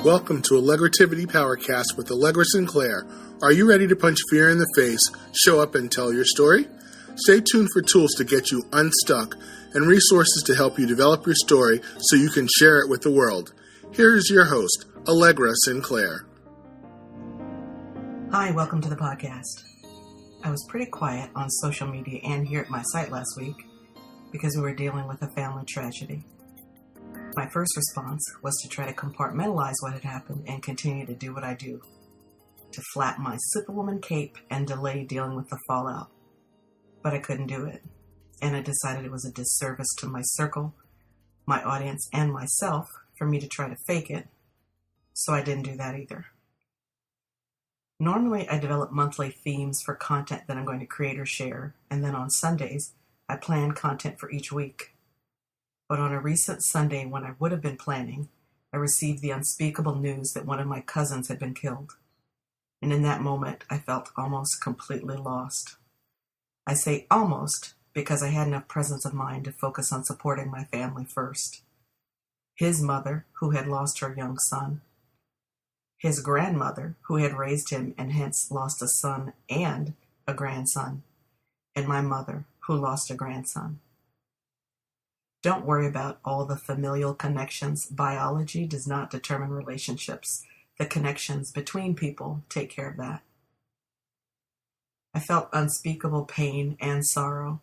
Welcome to Allegrativity Powercast with Allegra Sinclair. Are you ready to punch fear in the face, show up and tell your story? Stay tuned for tools to get you unstuck and resources to help you develop your story so you can share it with the world. Here is your host, Allegra Sinclair. Hi, welcome to the podcast. I was pretty quiet on social media and here at my site last week because we were dealing with a family tragedy. My first response was to try to compartmentalize what had happened and continue to do what I do, to flap my Superwoman cape and delay dealing with the fallout. But I couldn't do it, and I decided it was a disservice to my circle, my audience, and myself for me to try to fake it, so I didn't do that either. Normally, I develop monthly themes for content that I'm going to create or share, and then on Sundays, I plan content for each week. But on a recent Sunday when I would have been planning, I received the unspeakable news that one of my cousins had been killed. And in that moment, I felt almost completely lost. I say almost because I had enough presence of mind to focus on supporting my family first. His mother, who had lost her young son. His grandmother, who had raised him and hence lost a son and a grandson. And my mother, who lost a grandson. Don't worry about all the familial connections. Biology does not determine relationships. The connections between people take care of that. I felt unspeakable pain and sorrow.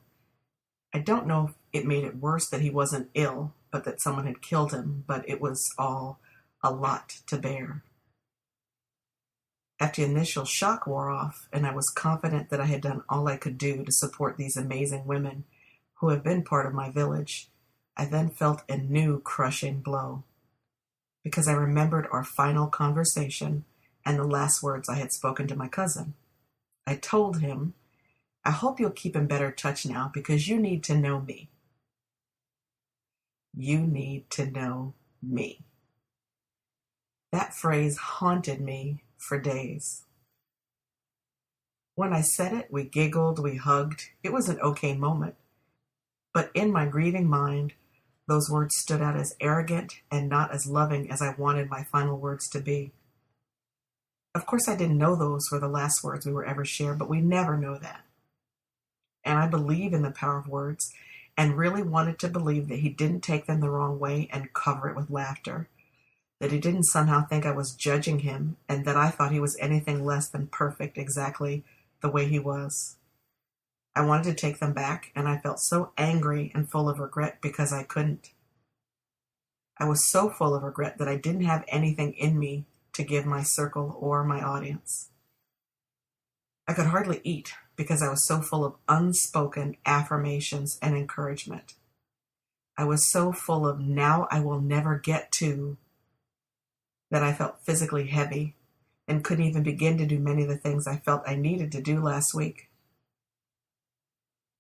I don't know if it made it worse that he wasn't ill, but that someone had killed him, but it was all a lot to bear. After the initial shock wore off, and I was confident that I had done all I could do to support these amazing women who have been part of my village, I then felt a new crushing blow because I remembered our final conversation and the last words I had spoken to my cousin. I told him, I hope you'll keep in better touch now because you need to know me. You need to know me. That phrase haunted me for days. When I said it, we giggled, we hugged. It was an okay moment. But in my grieving mind, those words stood out as arrogant and not as loving as I wanted my final words to be. Of course, I didn't know those were the last words we were ever shared, but we never know that. And I believe in the power of words and really wanted to believe that he didn't take them the wrong way and cover it with laughter, that he didn't somehow think I was judging him and that I thought he was anything less than perfect exactly the way he was. I wanted to take them back, and I felt so angry and full of regret because I couldn't. I was so full of regret that I didn't have anything in me to give my circle or my audience. I could hardly eat because I was so full of unspoken affirmations and encouragement. I was so full of now I will never get to that I felt physically heavy and couldn't even begin to do many of the things I felt I needed to do last week.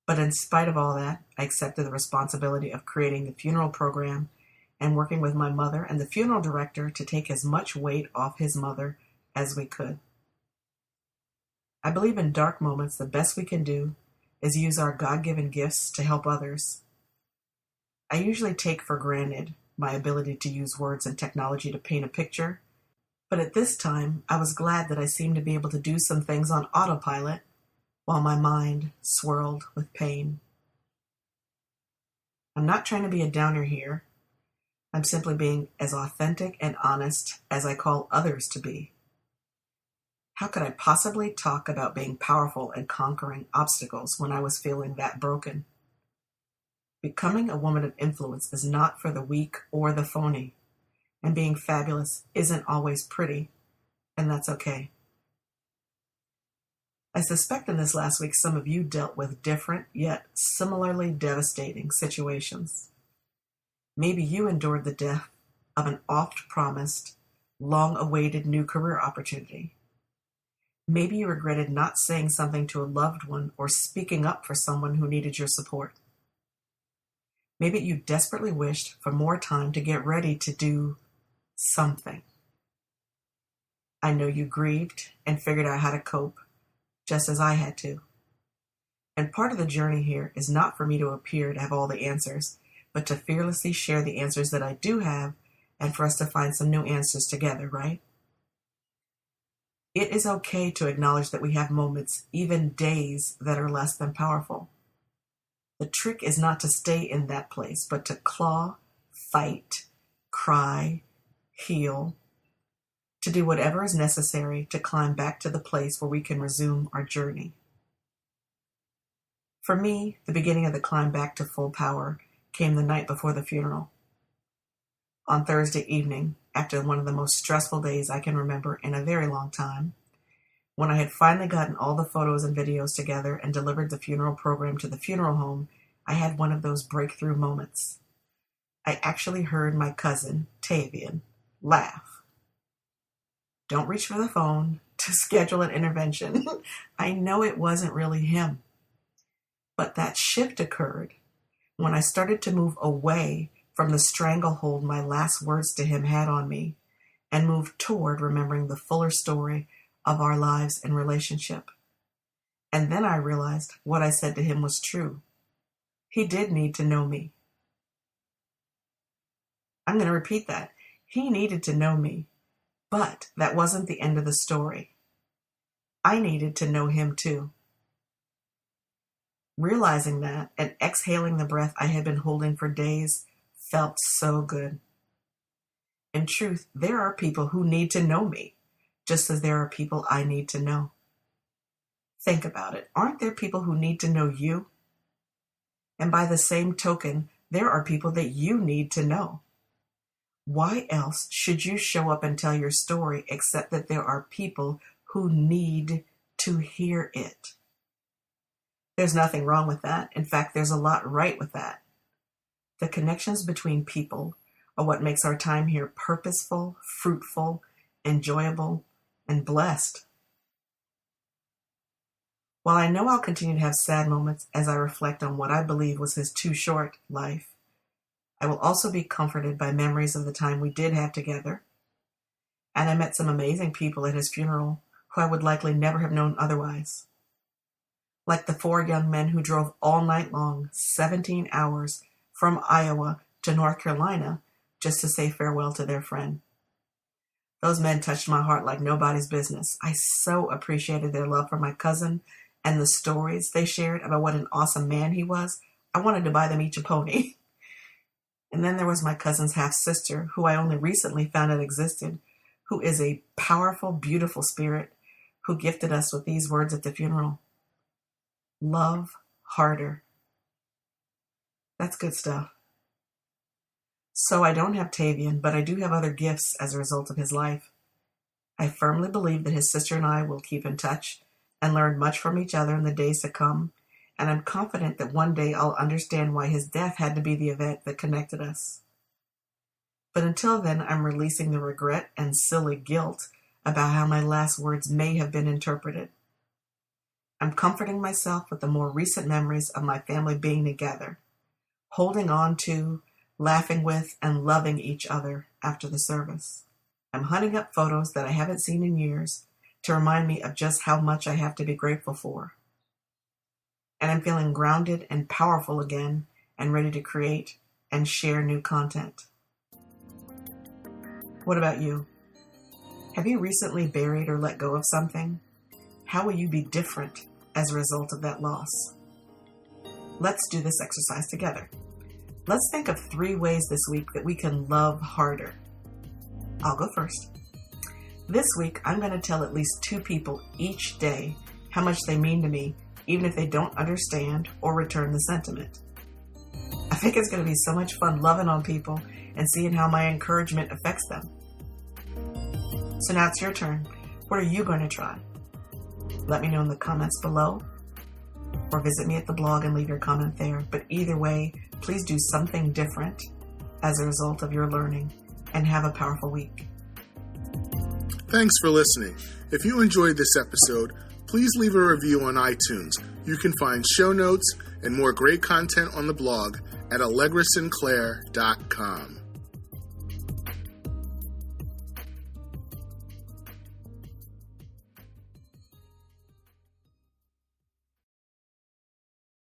But in spite of all that, I accepted the responsibility of creating the funeral program and working with my mother and the funeral director to take as much weight off his mother as we could. I believe in dark moments, the best we can do is use our God-given gifts to help others. I usually take for granted my ability to use words and technology to paint a picture, but at this time, I was glad that I seemed to be able to do some things on autopilot while my mind swirled with pain. I'm not trying to be a downer here. I'm simply being as authentic and honest as I call others to be. How could I possibly talk about being powerful and conquering obstacles when I was feeling that broken? Becoming a woman of influence is not for the weak or the phony, and being fabulous isn't always pretty, and that's okay. I suspect in this last week some of you dealt with different yet similarly devastating situations. Maybe you endured the death of an oft-promised, long-awaited new career opportunity. Maybe you regretted not saying something to a loved one or speaking up for someone who needed your support. Maybe you desperately wished for more time to get ready to do something. I know you grieved and figured out how to cope, just as I had to. And part of the journey here is not for me to appear to have all the answers, but to fearlessly share the answers that I do have and for us to find some new answers together, right? It is okay to acknowledge that we have moments, even days, that are less than powerful. The trick is not to stay in that place, but to claw, fight, cry, heal, to do whatever is necessary to climb back to the place where we can resume our journey. For me, the beginning of the climb back to full power came the night before the funeral. On Thursday evening, after one of the most stressful days I can remember in a very long time, when I had finally gotten all the photos and videos together and delivered the funeral program to the funeral home, I had one of those breakthrough moments. I actually heard my cousin, Tavian, laugh. Don't reach for the phone to schedule an intervention. I know it wasn't really him. But that shift occurred when I started to move away from the stranglehold my last words to him had on me and moved toward remembering the fuller story of our lives and relationship. And then I realized what I said to him was true. He did need to know me. I'm going to repeat that. He needed to know me, but that wasn't the end of the story. I needed to know him too. Realizing that and exhaling the breath I had been holding for days felt so good. In truth, there are people who need to know me, just as there are people I need to know. Think about it. Aren't there people who need to know you? And by the same token, there are people that you need to know. Why else should you show up and tell your story except that there are people who need to hear it? There's nothing wrong with that. In fact, there's a lot right with that. The connections between people are what makes our time here purposeful, fruitful, enjoyable, and blessed. While I know I'll continue to have sad moments as I reflect on what I believe was his too short life, I will also be comforted by memories of the time we did have together. And I met some amazing people at his funeral who I would likely never have known otherwise. Like the 4 young men who drove all night long, 17 hours, from Iowa to North Carolina just to say farewell to their friend. Those men touched my heart like nobody's business. I so appreciated their love for my cousin and the stories they shared about what an awesome man he was. I wanted to buy them each a pony. And then there was my cousin's half-sister, who I only recently found out existed, who is a powerful, beautiful spirit who gifted us with these words at the funeral. Love harder. That's good stuff. So I don't have Tavian, but I do have other gifts as a result of his life. I firmly believe that his sister and I will keep in touch and learn much from each other in the days to come, and I'm confident that one day I'll understand why his death had to be the event that connected us. But until then, I'm releasing the regret and silly guilt about how my last words may have been interpreted. I'm comforting myself with the more recent memories of my family being together, holding on to, laughing with, and loving each other after the service. I'm hunting up photos that I haven't seen in years to remind me of just how much I have to be grateful for. And I'm feeling grounded and powerful again and ready to create and share new content. What about you? Have you recently buried or let go of something? How will you be different as a result of that loss? Let's do this exercise together. Let's think of 3 ways this week that we can love harder. I'll go first. This week, I'm going to tell at least 2 people each day how much they mean to me, even if they don't understand or return the sentiment. I think it's going to be so much fun loving on people and seeing how my encouragement affects them. So now it's your turn. What are you going to try? Let me know in the comments below, or visit me at the blog and leave your comment there. But either way, please do something different as a result of your learning, and have a powerful week. Thanks for listening. If you enjoyed this episode, please leave a review on iTunes. You can find show notes and more great content on the blog at allegrasinclair.com.